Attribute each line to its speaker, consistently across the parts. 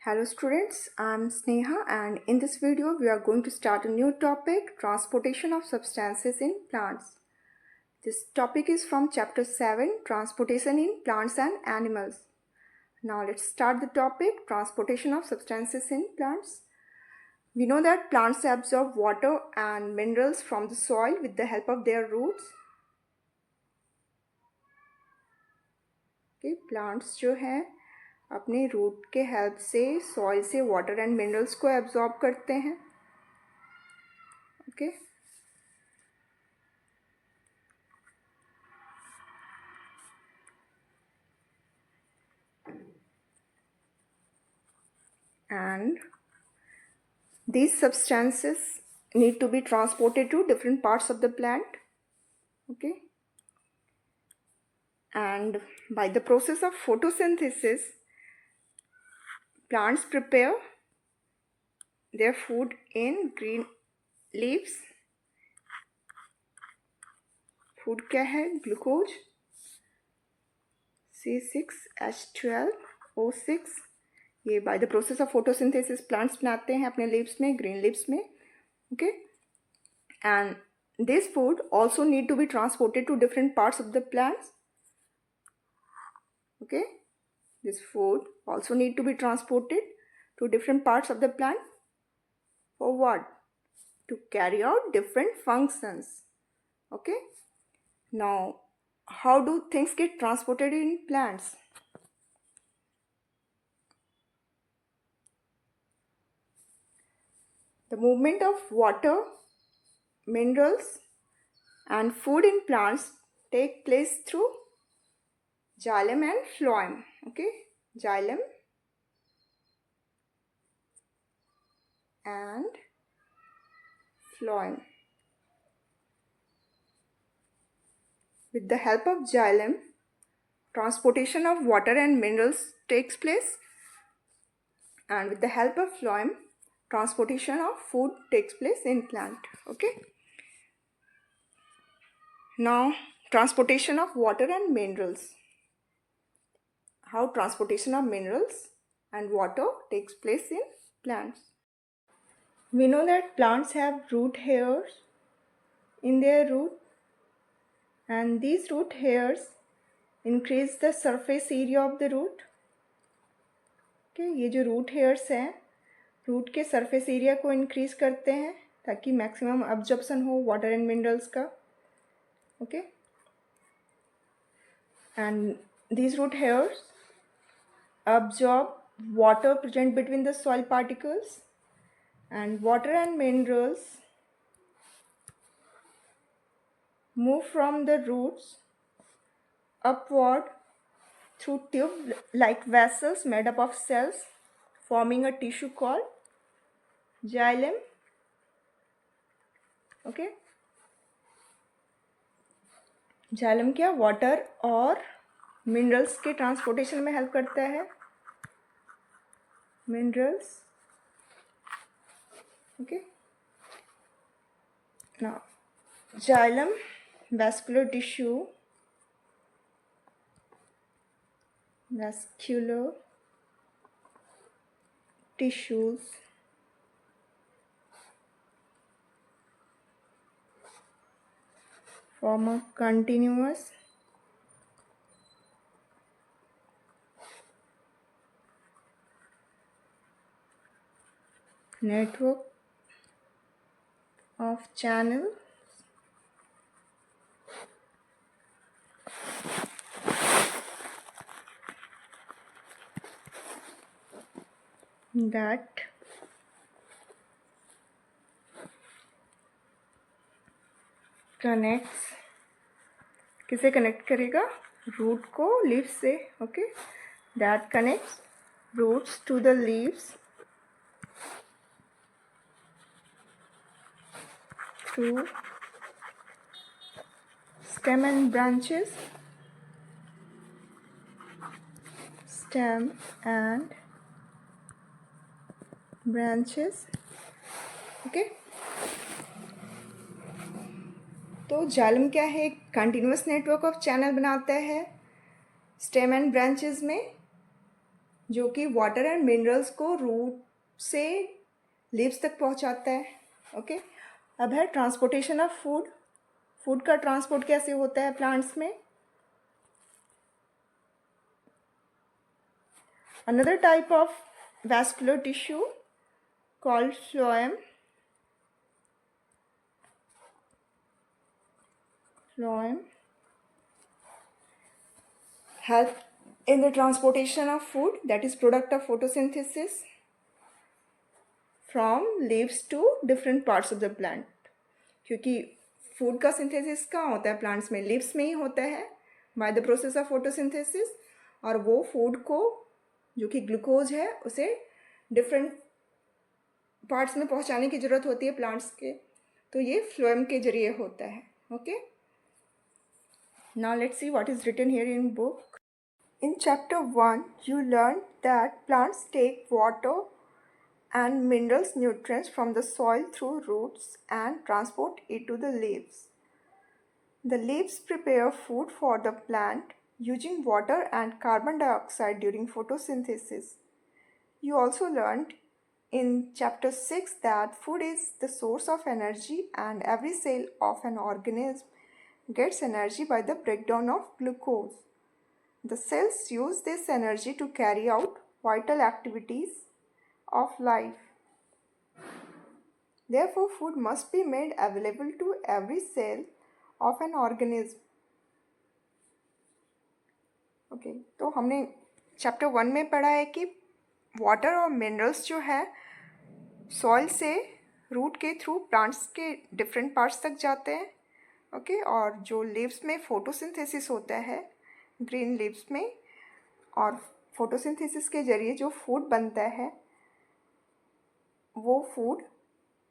Speaker 1: Hello students, I am Sneha and in this video we are going to start a new topic, transportation of substances in plants. This topic is from chapter 7, transportation in plants and animals. Now let's start the topic, transportation of substances in plants. We know that plants absorb water and minerals from the soil with the help of their roots. Okay, plants जो हैं अपने root के help से soil से water and minerals को absorb करते हैं. Okay and these substances need to be transported to different parts of the plant. Okay, and by the process of photosynthesis plants prepare their food in green leaves. Food क्या है? Glucose C6H12O6. ये by the process of photosynthesis plants बनाते हैं अपने leaves में, green leaves में. Okay, and this food also need to be transported to different parts of the plants. Okay, this food also need to be transported to different parts of the plant. For what? To carry out different functions. Okay, now how do things get transported in plants? The movement of water, minerals and food in plants take place through xylem and phloem. Okay, xylem and phloem. With the help of xylem, transportation of water and minerals takes place, and with the help of phloem, transportation of food takes place in plant. Okay, now transportation of water and minerals. How transportation of minerals and water takes place in plants? We know that plants have root hairs in their root, and these root hairs increase the surface area of the root. Okay, ये जो root hairs हैं root के surface area को increase करते हैं ताकि maximum absorption हो water and minerals का. Okay, and these root hairs absorb water present between the soil particles, and water and minerals move from the roots upward through tube like vessels made up of cells forming a tissue called xylem. Okay, xylem क्या water और minerals के transportation में help करता है. Minerals. Okay, now xylem vascular tissues form a continuous network of channels that connects. किसे connect करेगा? Root को leaves से. Okay, that connects roots to the leaves through stem and branches. Stem and branches. Okay, तो xylem क्या है? एक continuous network of channel बनाता है स्टेम एंड ब्रांचेस में. जो कि वाटर एंड मिनरल्स को रूट से लीव्स तक पहुंचाता है. ओके, अब है ट्रांसपोर्टेशन ऑफ फूड. फूड का ट्रांसपोर्ट कैसे होता है प्लांट्स में. Another type of vascular tissue called phloem help in the transportation of food, that is product of photosynthesis from leaves to different parts of the plant. क्योंकि food का synthesis कहाँ होता है प्लांट्स में, लीव्स में ही होता है by the process of photosynthesis. और वो फूड को जो कि ग्लूकोज है उसे डिफरेंट पार्ट्स में पहुंचाने की ज़रूरत होती है प्लांट्स के. तो ये फ्लोएम के जरिए होता है. Okay, now let's see what is written here in book. In chapter 1, you learned that plants take water and minerals nutrients from the soil through roots and transport it to the leaves. The leaves prepare food for the plant using water and carbon dioxide during photosynthesis. You also learned in chapter 6 that food is the source of energy and every cell of an organism gets energy by the breakdown of glucose. The cells use this energy to carry out vital activities of life. Therefore, food must be made available to every cell of an organism. Okay, तो हमने chapter 1 में पढ़ा है कि water और minerals जो है soil से रूट के थ्रू प्लांट्स के डिफरेंट पार्ट्स तक जाते हैं. ओके, और जो लीव्स में फोटोसिंथेसिस होता है ग्रीन लीव्स में, और फोटोसिंथेसिस के जरिए जो फूड बनता है वो फूड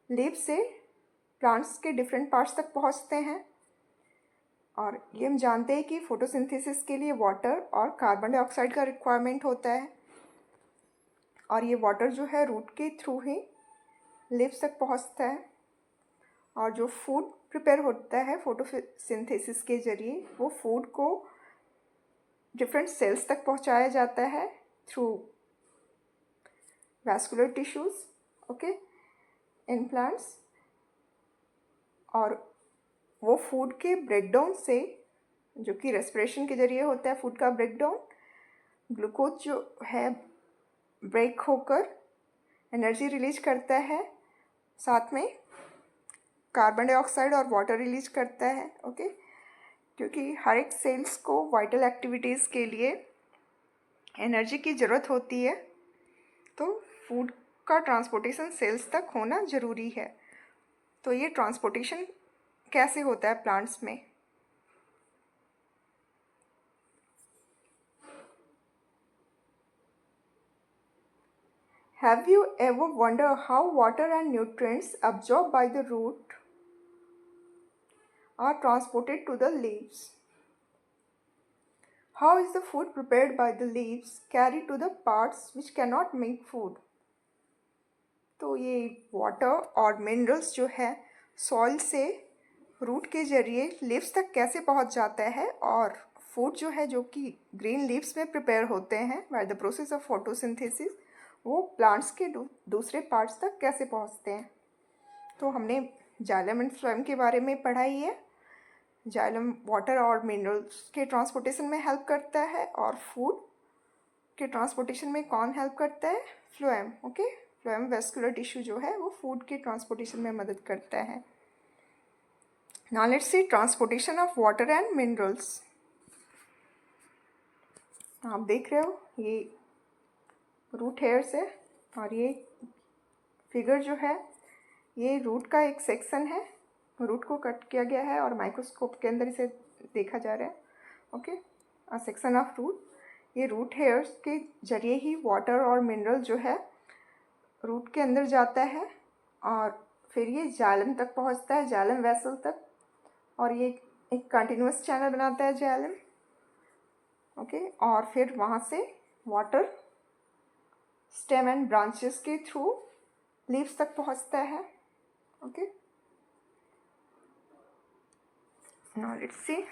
Speaker 1: लीव्स से प्लांट्स के डिफरेंट पार्ट्स तक पहुंचते हैं. और ये हम जानते हैं कि फोटोसिंथेसिस के लिए वाटर और कार्बन डाइऑक्साइड का रिक्वायरमेंट होता है. और ये वाटर जो है रूट के थ्रू ही लीव्स तक पहुंचता है. और जो फूड प्रिपेयर होता है फोटोसिंथेसिस के जरिए वो फूड को डिफरेंट सेल्स तक पहुंचाया जाता है through vascular tissues. Okay, in plants. और वो फूड के ब्रेकडाउन से, जो कि रेस्पिरेशन के जरिए होता है फूड का ब्रेकडाउन, ग्लूकोज जो है ब्रेक होकर एनर्जी रिलीज करता है, साथ में कार्बन डाइऑक्साइड और वाटर रिलीज करता है. ओके, क्योंकि हर एक सेल्स को वाइटल एक्टिविटीज़ के लिए एनर्जी की ज़रूरत होती है, तो फूड का ट्रांसपोर्टेशन सेल्स तक होना ज़रूरी है. तो ये ट्रांसपोर्टेशन कैसे होता है प्लांट्स में. Have you ever wondered how water and nutrients absorbed by the root are transported to the leaves? How is the food prepared by the leaves carried to the parts which cannot make food? तो ये water और minerals जो है soil से root के जरिए leaves तक कैसे पहुंच जाता है, और फूड जो है जो कि ग्रीन लीव्स में प्रिपेयर होते हैं by the process of photosynthesis, वो प्लांट्स के दूसरे पार्ट्स तक कैसे पहुंचते हैं. तो हमने जाइलम एंड फ्लोएम के बारे में पढ़ा ही है. जाइलम वाटर और मिनरल्स के ट्रांसपोर्टेशन में हेल्प करता है, और फूड के ट्रांसपोर्टेशन में कौन हेल्प करता है, phloem. Okay, phloem vascular tissue जो है वो फूड के ट्रांसपोर्टेशन में मदद करता है. Now let's C transportation of water and minerals. आप देख रहे हो ये रूट हेयर्स है, और ये फिगर जो है ये रूट का एक सेक्शन है. रूट को कट किया गया है और माइक्रोस्कोप के अंदर इसे देखा जा रहा है. Okay, a section of root. ये रूट हेयर्स के जरिए ही वाटर और मिनरल जो है रूट के अंदर जाता है, और फिर ये जाइलम तक पहुंचता है, जाइलम वेसल तक, और ये एक कंटिन्यूस चैनल बनाता है जाइलम. ओके, और फिर वहाँ से वाटर स्टेम एंड ब्रांचेस के थ्रू लीव्स तक पहुंचता है. Okay, now let's C.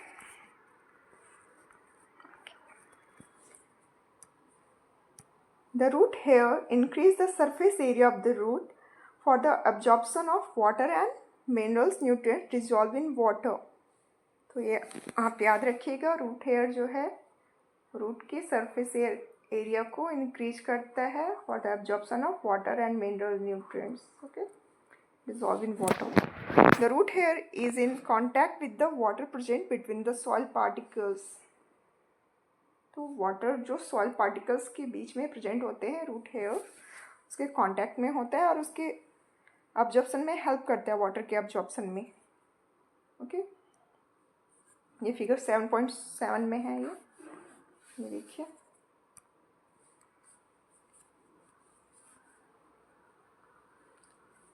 Speaker 1: The root hair increase the surface area of the root for the absorption of water and minerals nutrients dissolved in water. तो ये आप याद रखिएगा, root hair जो है रूट के सरफेस एरिया को इंक्रीज करता है for the absorption of water and mineral nutrients. Okay, dissolved in water. The root hair is in contact with the water present between the soil particles. तो water जो soil particles के बीच में present होते हैं, root hair उसके contact में होता है और उसके अब्जॉर्प्शन में हेल्प करता है, वाटर के अब्जॉर्प्शन में. ओके, ये फिगर 7.7 में है. ये देखिए.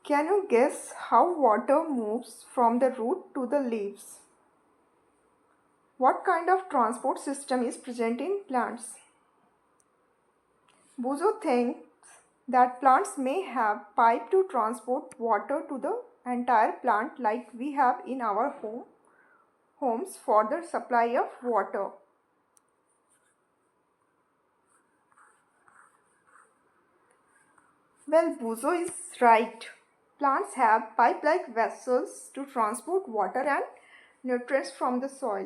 Speaker 1: Can you guess how water moves from the root to the leaves? What kind of transport system is present in plants? Buzo thinks that plants may have pipe to transport water to the entire plant like we have in our homes for the supply of water. Well, Buzo is right. Plants have pipe-like vessels to transport water and nutrients from the soil.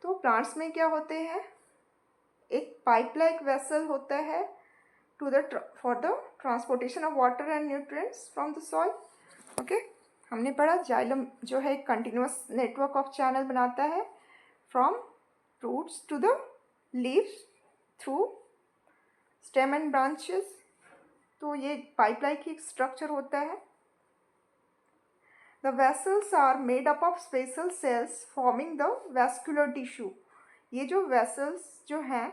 Speaker 1: तो plants में क्या होते हैं, एक pipe-like vessel होता है for the transportation of water and nutrients from the soil. Okay, हमने पढ़ा जाइलम जो है एक कंटिन्यूस नेटवर्क ऑफ चैनल बनाता है from roots to the leaves through stem and branches. तो ये पाइप-लाइक ही स्ट्रक्चर होता है. The vessels are made up of special cells forming the vascular tissue. ये जो vessels जो हैं,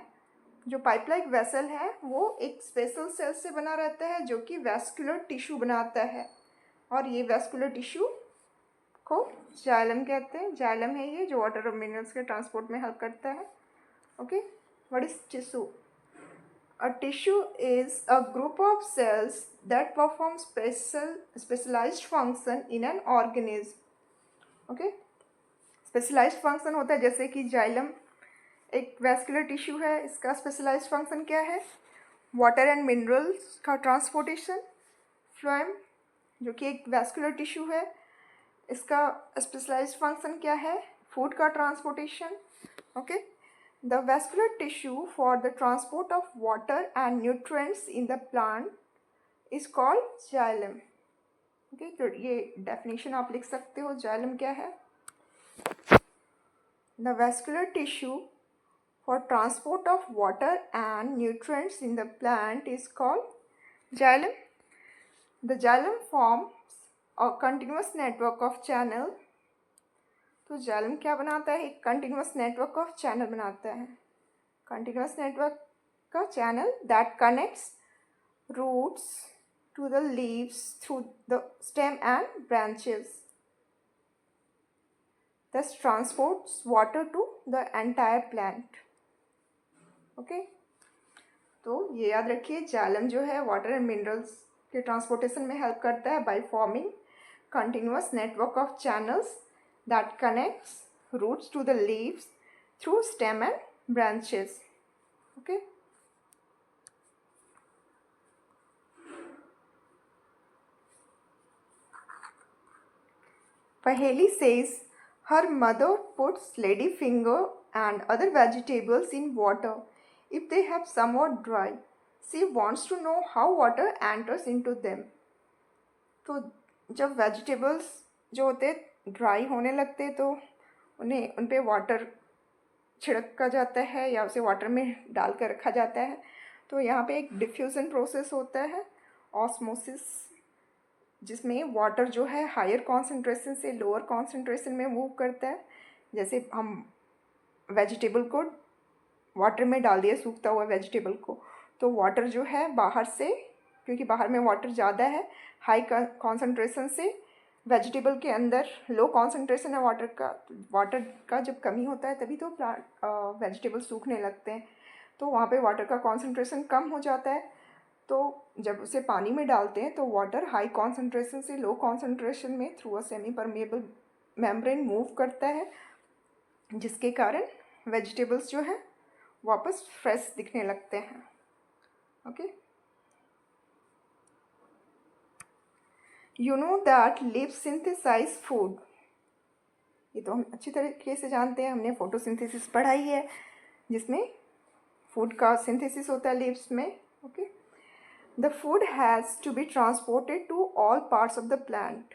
Speaker 1: जो पाइप-लाइक वेसल है, वो एक स्पेशल सेल से बना रहता है जो कि वैस्कुलर टिश्यू बनाता है. और ये वैस्कुलर टिश्यू को जाइलम कहते हैं. जाइलम है ये जो वाटर और मिनरल्स के ट्रांसपोर्ट में हेल्प करता है. Okay, what is tissue? A tissue is a group of cells that perform specialized function in an organism. Okay, specialized function होता है, जैसे कि जाइलम एक वैस्कुलर टिश्यू है, इसका स्पेशलाइज्ड फंक्शन क्या है? वाटर एंड मिनरल्स का ट्रांसपोर्टेशन. फ्लोएम जो कि एक वैस्कुलर टिश्यू है, इसका स्पेशलाइज्ड फंक्शन क्या है? फूड का transportation. Okay, The vascular tissue for the transport of water and nutrients in the plant is called xylem. Okay, तो ये definition आप लिख सकते हो. xylem क्या है? The vascular tissue for transport of water and nutrients in the plant is called xylem. The xylem forms a continuous network of channel. तो xylem क्या बनाता है? एक कंटिन्यूस नेटवर्क ऑफ चैनल बनाता है. कंटिन्यूस नेटवर्क का channel that connects roots to the leaves through the stem and branches, thus transports water to the entire plant. ओके, तो ये याद रखिए, जाइलम जो है वाटर एंड मिनरल्स के ट्रांसपोर्टेशन में हेल्प करता है by forming continuous network of channels that connects roots to the leaves through stem and branches. Okay, Paheli says her mother puts ladyfinger and other vegetables in water if they have somewhat dry. She wants to know how water enters into them. तो जब vegetables जो होते dry होने लगते तो उन्हें उन पे वाटर छिड़का जाता है या उसे वाटर में डाल कर रखा जाता है. तो यहाँ पे एक डिफ्यूज़न प्रोसेस होता है, ऑस्मोसिस, जिसमें वाटर जो है हायर कॉन्सेंट्रेशन से लोअर कॉन्सेंट्रेशन में मूव करता है. जैसे हम वेजिटेबल को वाटर में डाल दिया, सूखता हुआ वेजिटेबल को, तो वाटर जो है बाहर से, क्योंकि बाहर में वाटर ज़्यादा है, हाई कॉन्सेंट्रेशन से वेजिटेबल के अंदर लो कॉन्सेंट्रेशन है वाटर का जब कमी होता है तभी तो प्लांट वेजिटेबल सूखने लगते हैं. तो वहाँ पे वाटर का कॉन्सेंट्रेशन कम हो जाता है. तो जब उसे पानी में डालते हैं तो वाटर हाई कॉन्सेंट्रेशन से लो कॉन्सेंट्रेशन में through a semi permeable membrane move करता है, जिसके कारण वेजिटेबल्स जो है वापस फ्रेश दिखने लगते हैं. Okay. You know that leaves synthesize food. ये तो हम अच्छी तरीके से जानते हैं, हमने फोटोसिंथेसिस पढ़ाई है जिसमें फूड का सिंथेसिस होता है लीव्स में. Okay. The food has to be transported to all parts of the plant.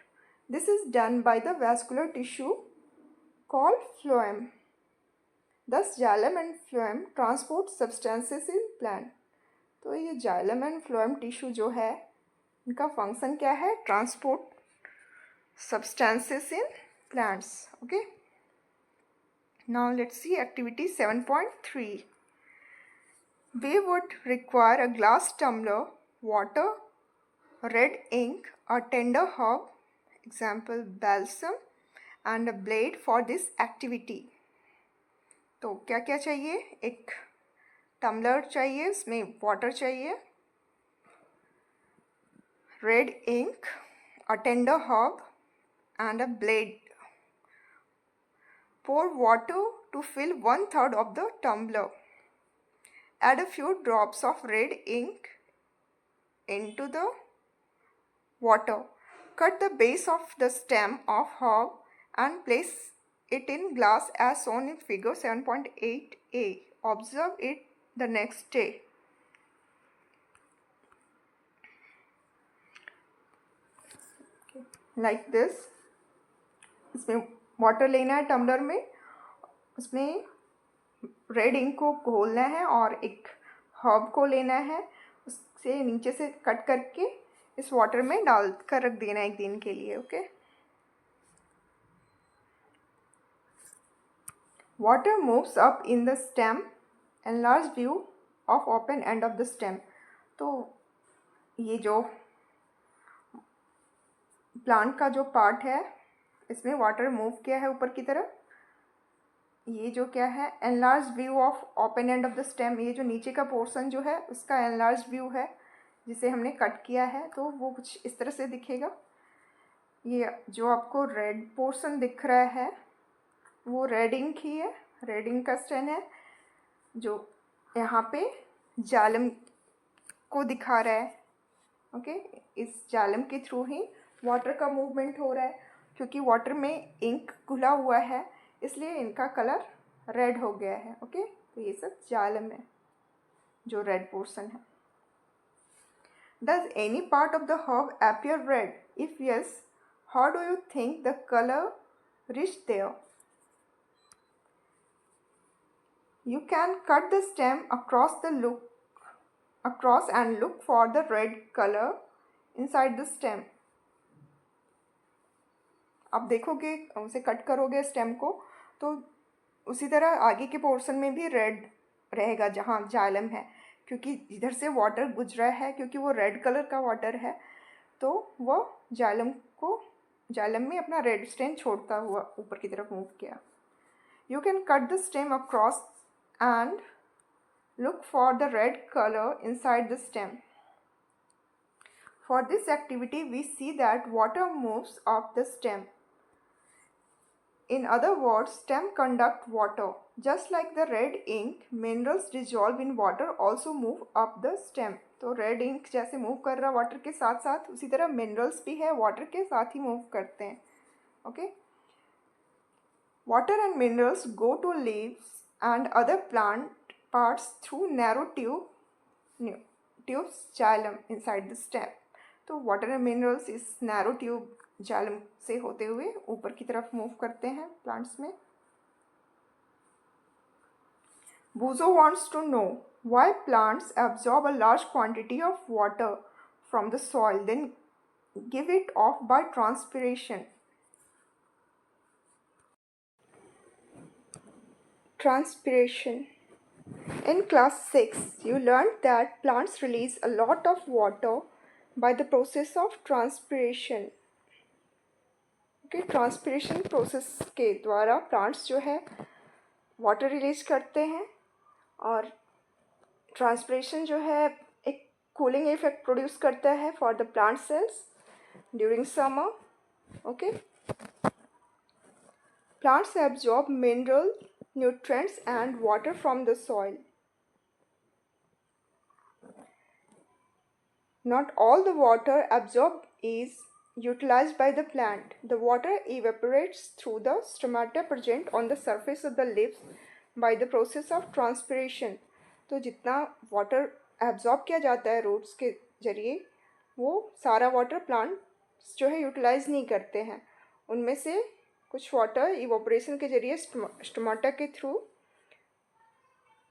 Speaker 1: This is done by the vascular tissue called phloem. Thus, xylem and phloem transport substances in plant. तो ये xylem and phloem tissue जो है इनका function क्या है? Transport substances in plants. Okay. Now let's see activity 7.3. We would require a glass tumbler, water, red ink, a tender herb, example balsam, and a blade for this activity. तो क्या क्या चाहिए? एक टम्बलर चाहिए, उसमें water चाहिए, red ink, a tender herb, and a blade. Pour water to fill 1/3 of the tumbler. Add a few drops of red ink into the water. Cut the base of the stem of herb and place it in glass as shown in figure 7.8a. Observe it the next day. Like this. इसमें water लेना है tumbler में, उसमें red ink को घोलना है और एक herb को लेना है, उससे नीचे से कट करके इस वाटर में डाल कर रख देना है एक दिन के लिए. Okay. Water moves up in the stem, enlarge view of open end of the stem. तो ये जो प्लांट का जो पार्ट है इसमें वाटर मूव किया है ऊपर की तरफ. ये जो क्या है? Enlarge view of open end of the stem. ये जो नीचे का पोर्शन जो है उसका एनलार्ज व्यू है जिसे हमने कट किया है, तो वो कुछ इस तरह से दिखेगा. ये जो आपको रेड पोर्शन दिख रहा है वो रेड इंक ही है, रेड इंक का स्टेन है जो यहाँ पे जालम को दिखा रहा है. ओके. इस जालम के थ्रू ही वाटर का मूवमेंट हो रहा है. क्योंकि वाटर में इंक घुला हुआ है इसलिए इनका कलर रेड हो गया है. ओके. तो ये सब जालम है जो रेड पोर्शन है. Does any part of the herb appear red? If yes, how do you think the color reached there? You can cut the stem across and look for the red color inside the stem. आप देखोगे, उसे cut करोगे stem को, तो उसी तरह आगे के पोर्शन में भी रेड रहेगा जहाँ जालम है, क्योंकि इधर से वाटर गुजरा है, क्योंकि वो रेड कलर का वाटर है तो वो जालम में अपना रेड स्टेन छोड़ता हुआ ऊपर की तरफ मूव किया. You can cut the stem across and look for the red colour inside the stem. For this activity, we see that water moves up the stem. In other words, stem conduct water. Just like the red ink, minerals dissolve in water also move up the stem. तो red ink जैसे move कर रहा water के साथ साथ, उसी तरह minerals भी है वाटर के साथ ही मूव करते हैं. Okay. Water and minerals go to leaves and other plant parts through narrow tubes xylem inside the stem. तो वाटर एंड मिनरल्स इस नैरो ट्यूब जाइलम से होते हुए ऊपर की तरफ मूव करते हैं प्लांट्स में. Buzo wants to know why plants absorb a large quantity of water from the soil, then give it off by transpiration. Transpiration. In class 6, you learned that plants release a lot of water by the process of transpiration. Okay, transpiration process के द्वारा plants जो है water release करते हैं, और transpiration जो है एक कूलिंग इफेक्ट प्रोड्यूस करता है for the plant cells during summer. Okay. Plants absorb mineral nutrients and water from the soil. Not all the water absorbed is utilized by the plant. The water evaporates through the stomata present on the surface of the leaves by the process of transpiration. तो जितना water absorb किया जाता है roots के जरिए वो सारा water plants जो है यूटिलाइज नहीं करते हैं. उनमें से कुछ वाटर इवोपरेशन के जरिए स्टोमाटा के थ्रू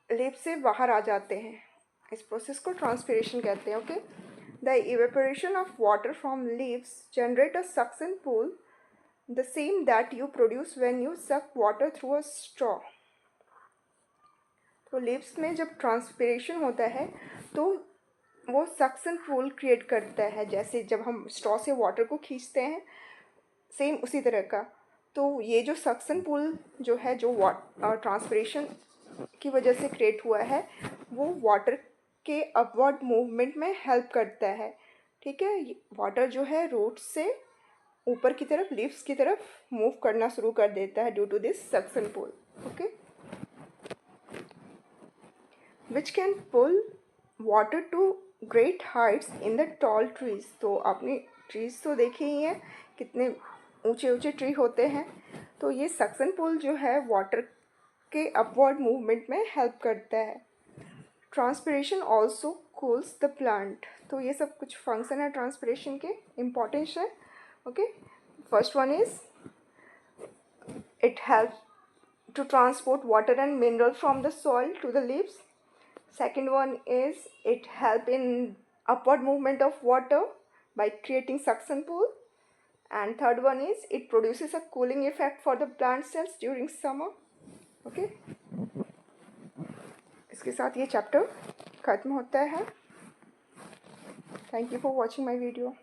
Speaker 1: लीफ से बाहर आ जाते हैं. इस प्रोसेस को ट्रांसपिरेशन कहते हैं. Okay. The evaporation of water from leaves generate a suction pool, the same that you produce when you suck water through a straw. तो लीव्स में जब ट्रांसपिरेशन होता है तो वो सक्शन पूल क्रिएट करता है, जैसे जब हम स्ट्रॉ से वाटर को खींचते हैं सेम उसी तरह का. तो ये जो सक्शन पूल जो है जो ट्रांसपिरेशन की वजह से क्रिएट हुआ है वो वाटर के अपवर्ड मूवमेंट में हेल्प करता है. ठीक है. वाटर जो है रूट से ऊपर की तरफ लीव्स की तरफ मूव करना शुरू कर देता है due to this suction pull. Okay. Which can pull water to great heights in the tall trees. तो आपने ट्रीज तो देखे ही हैं कितने ऊंचे ऊंचे ट्री होते हैं. तो ये सक्शन पुल जो है वाटर के अपवर्ड मूवमेंट में हेल्प करता है. Transpiration also cools the plant. तो ये सब कुछ फंक्शन है ट्रांसपिरेशन के, इम्पॉर्टेंस है. Okay. First one is it help to transport water and mineral from the soil to the leaves. Second one is it help in upward movement of water by creating suction pool. And third one is it produces a cooling effect for the plant cells during summer. Okay. इसके साथ ये chapter ख़त्म होता है. Thank you for watching my video.